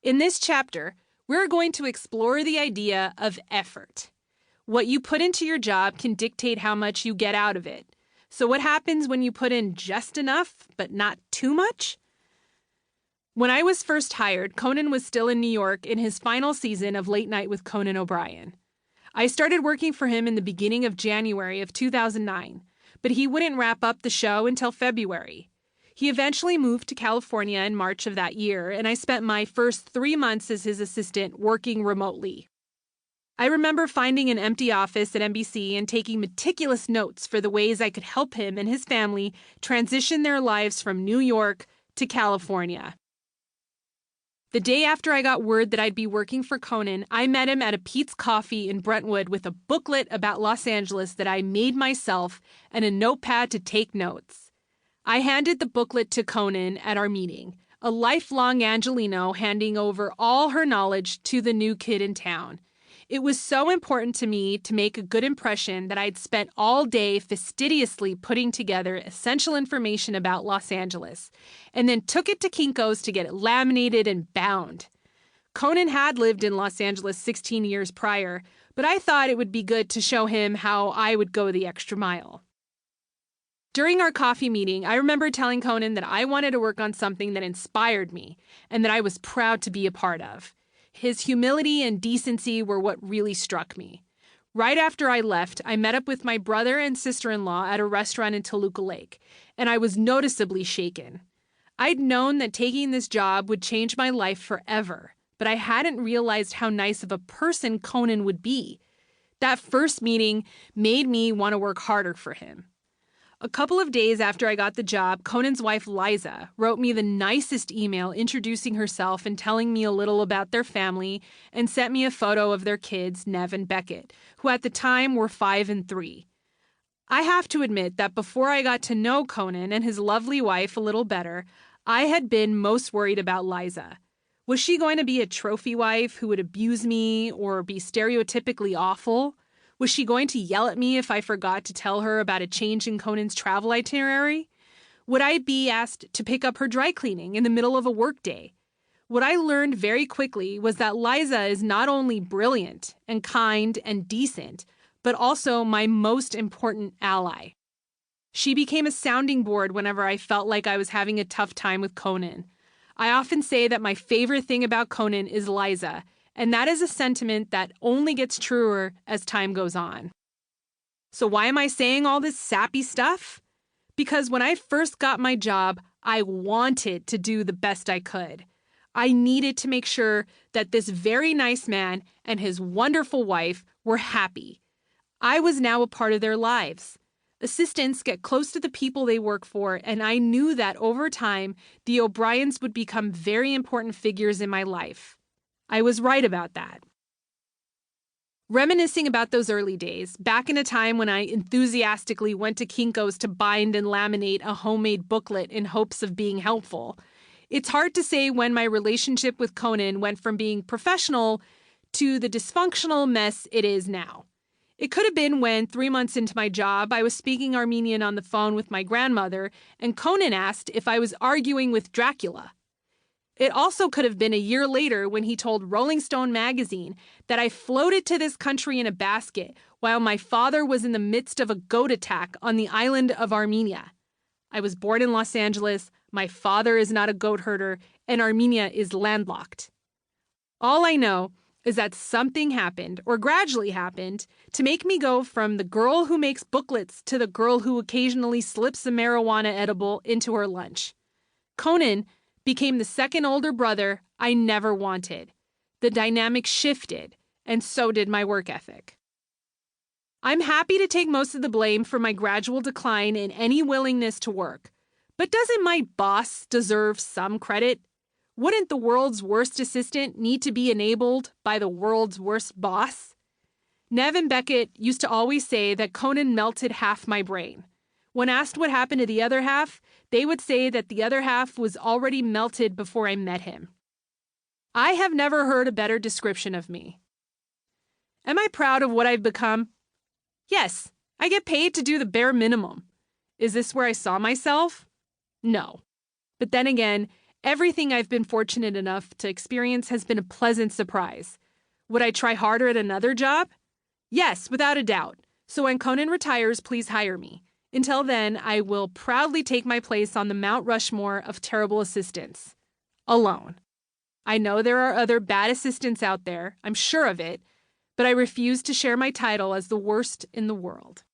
In this chapter, we're going to explore the idea of effort. What you put into your job can dictate how much you get out of it. So what happens when you put in just enough, but not too much? When I was first hired, Conan was still in New York in his final season of Late Night with Conan O'Brien. I started working for him in the beginning of January of 2009, but he wouldn't wrap up the show until February. He eventually moved to California in March of that year, and I spent my first 3 months as his assistant working remotely. I remember finding an empty office at NBC and taking meticulous notes for the ways I could help him and his family transition their lives from New York to California. The day after I got word that I'd be working for Conan, I met him at a Pete's Coffee in Brentwood with a booklet about Los Angeles that I made myself and a notepad to take notes. I handed the booklet to Conan at our meeting, a lifelong Angelino handing over all her knowledge to the new kid in town. It was so important to me to make a good impression that I'd spent all day fastidiously putting together essential information about Los Angeles, and then took it to Kinko's to get it laminated and bound. Conan had lived in Los Angeles 16 years prior, but I thought it would be good to show him how I would go the extra mile. During our coffee meeting, I remember telling Conan that I wanted to work on something that inspired me and that I was proud to be a part of. His humility and decency were what really struck me. Right after I left, I met up with my brother and sister-in-law at a restaurant in Toluca Lake, and I was noticeably shaken. I'd known that taking this job would change my life forever, but I hadn't realized how nice of a person Conan would be. That first meeting made me want to work harder for him. A couple of days after I got the job, Conan's wife, Liza, wrote me the nicest email introducing herself and telling me a little about their family and sent me a photo of their kids, Nev and Beckett, who at the time were 5 and 3. I have to admit that before I got to know Conan and his lovely wife a little better, I had been most worried about Liza. Was she going to be a trophy wife who would abuse me or be stereotypically awful? Was she going to yell at me if I forgot to tell her about a change in Conan's travel itinerary? Would I be asked to pick up her dry cleaning in the middle of a workday? What I learned very quickly was that Liza is not only brilliant and kind and decent, but also my most important ally. She became a sounding board whenever I felt like I was having a tough time with Conan. I often say that my favorite thing about Conan is Liza, and that is a sentiment that only gets truer as time goes on. So why am I saying all this sappy stuff? Because when I first got my job, I wanted to do the best I could. I needed to make sure that this very nice man and his wonderful wife were happy. I was now a part of their lives. Assistants get close to the people they work for, and I knew that over time, the O'Briens would become very important figures in my life. I was right about that. Reminiscing about those early days, back in a time when I enthusiastically went to Kinko's to bind and laminate a homemade booklet in hopes of being helpful, it's hard to say when my relationship with Conan went from being professional to the dysfunctional mess it is now. It could have been when, 3 months into my job, I was speaking Armenian on the phone with my grandmother, and Conan asked if I was arguing with Dracula. It also could have been a year later when he told Rolling Stone magazine that I floated to this country in a basket while my father was in the midst of a goat attack on the island of Armenia. I was born in Los Angeles, my father is not a goat herder, and Armenia is landlocked. All I know is that something happened, or gradually happened, to make me go from the girl who makes booklets to the girl who occasionally slips a marijuana edible into her lunch. Conan became the second older brother I never wanted. The dynamic shifted, and so did my work ethic. I'm happy to take most of the blame for my gradual decline in any willingness to work. But doesn't my boss deserve some credit? Wouldn't the world's worst assistant need to be enabled by the world's worst boss? Nev and Beckett used to always say that Conan melted half my brain. When asked what happened to the other half, they would say that the other half was already melted before I met him. I have never heard a better description of me. Am I proud of what I've become? Yes, I get paid to do the bare minimum. Is this where I saw myself? No. But then again, Everything I've been fortunate enough to experience has been a pleasant surprise. Would I try harder at another job? Yes, without a doubt. So when Conan retires, please hire me. Until then, I will proudly take my place on the Mount Rushmore of terrible assistants. Alone. I know there are other bad assistants out there, I'm sure of it, but I refuse to share my title as the worst in the world.